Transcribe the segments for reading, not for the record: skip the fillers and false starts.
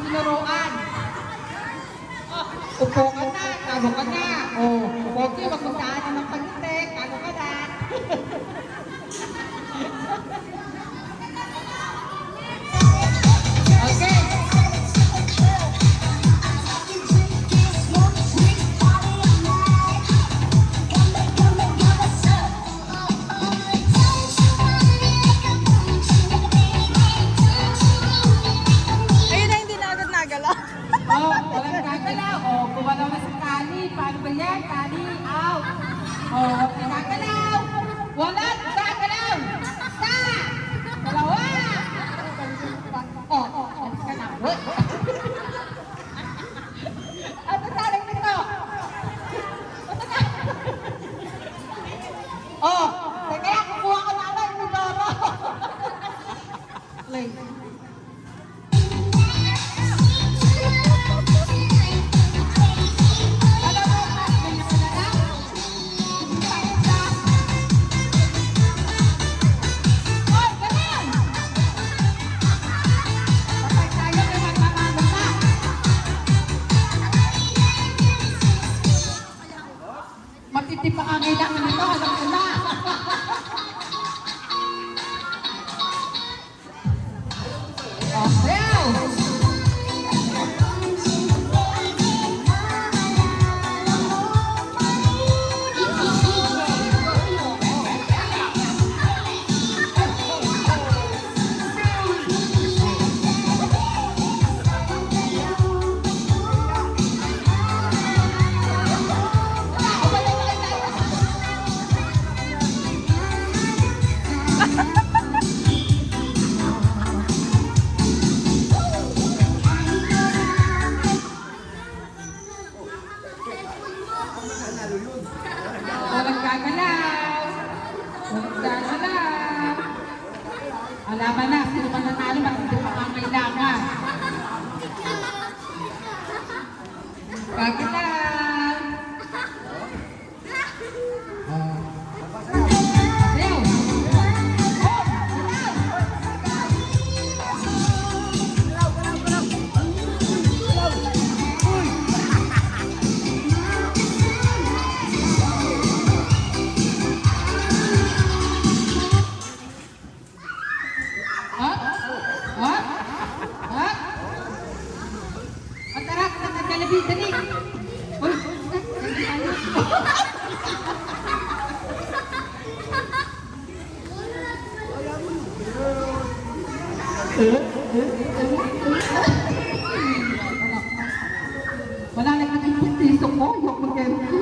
tinuruan. Upo ka na, talo ka na. Okay, wag mo saan ng pagtitik, talo ka na. Okay. Ayun na, hindi na agad nagalaw. Walang gagalaw. Kuha naman sa tali. Paano ba yan? Tali, out. Huwag na gagalaw. Walang gagalaw. Isa. Dalawa. Alis ka na. Ano talang nito? Teka lang, kukuha ko na ako yung Doro. Play. Matitip ang kailangan nito, alam ko na. Walang gagalaw. Walang gagalaw. Alaman na, sino pa nanalo, matitip ang kailangan. Gagalaw. Ayaw. Tara, nagkalabi, dali. Uy, wala na yung piso ko, yok mag-empty.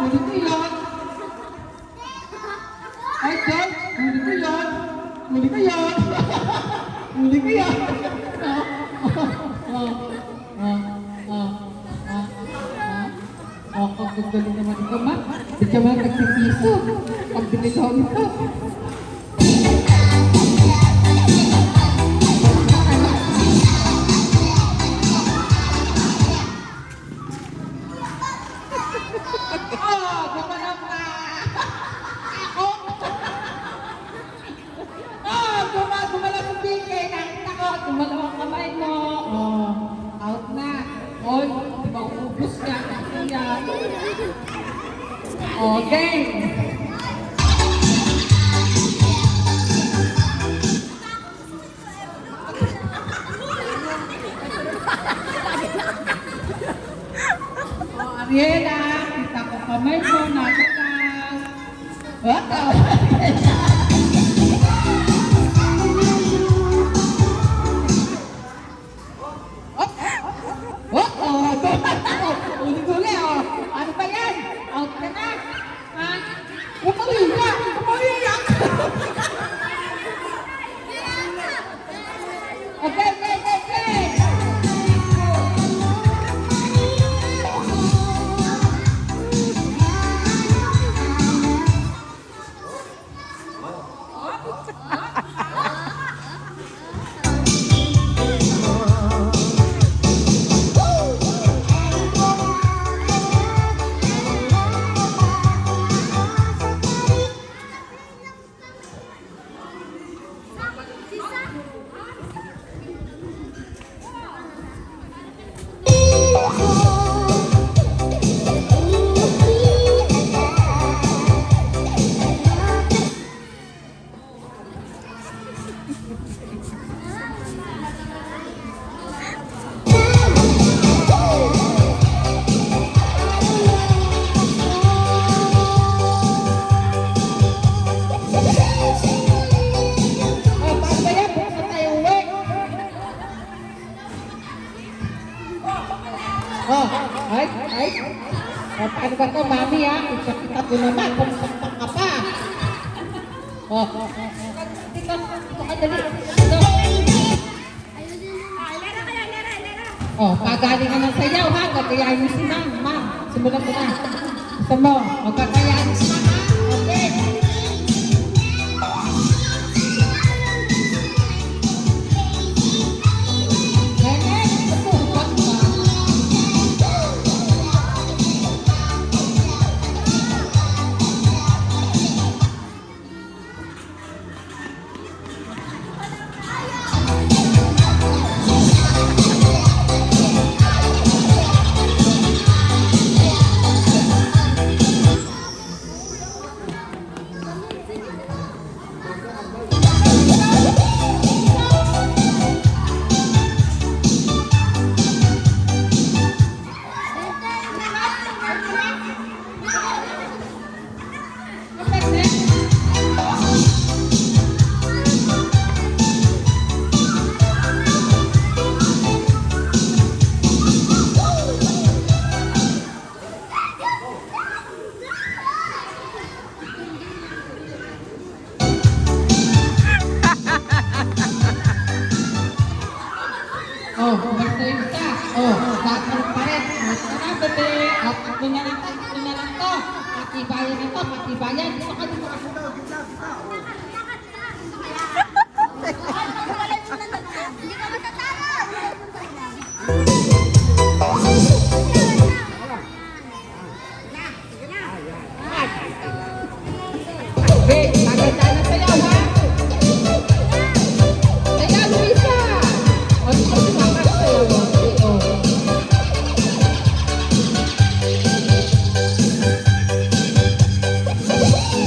Huli ko yun. Ay, John, huli ko yun. Huli ko yun. Huli ko yun. Kagagaling naman ito, ma. Di ka ba nagsipiso? Pag binitaw ito. Tumalawang kamay mo. Out na. Oy, di ba ubus ka? Okay. Ariela, kita ko kamay mo. Natakas. What? Uli-uli, ano ba yan? Out ka na. Ha? Umawiyak! Umawiyak! Okay. Oh, paano ba yan? Bukas na tayo uwi. Oh, ay. Oh, paano ba ito, mami ha? Ipakita ko naman kung saktan ka pa. Oh. Dito ka dali. Dito. Oh, pagaling ka ng sayaw ha. Gagayahin mo si ma'am. Ma'am, simulan mo na. Gusto mo, magkakayahin mo si ma'am ha? Okay. Nene, ito, wag ba? Oh, mag-save ka. Oh, dapat pa rin. Ito na, bebe. At ito na lang to. Patibayan na to, patibayan. Dito ka, dito ka. Be, maganda na sayaw, ha? Sayaw, Luisa! O, dito si Mama sayaw. Oh.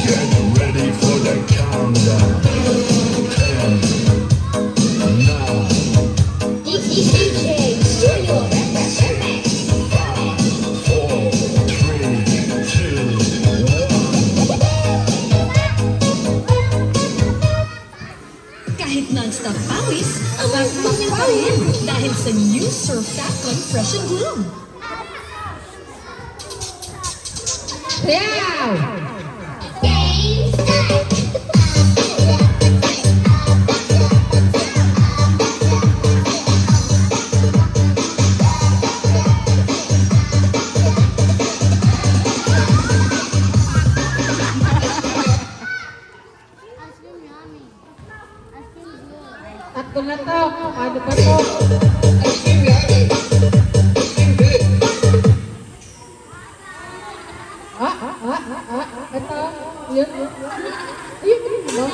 Get ready for the countdown. 10, 9, DJ Studio Represent. 5, 4, 3, 2, 1. Kahit non-stop pawis, abang pangil pa rin dahil sa new Surf Facon Fresh and Bloom. Sayaw! Tatlo na to. Paano ba to? Ito. Yun. Ayun. No?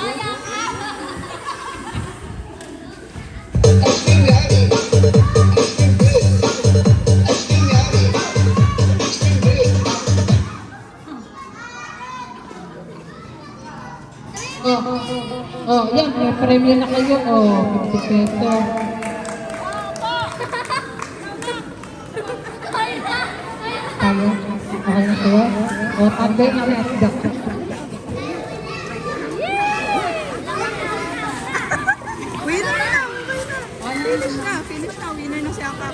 Oh, yan. May premium na kayo. Oh, 50 peso. Tayo. Okay na kayo? Oh, tagay na let's go. Winner na! Finish na! Winner na si Akap.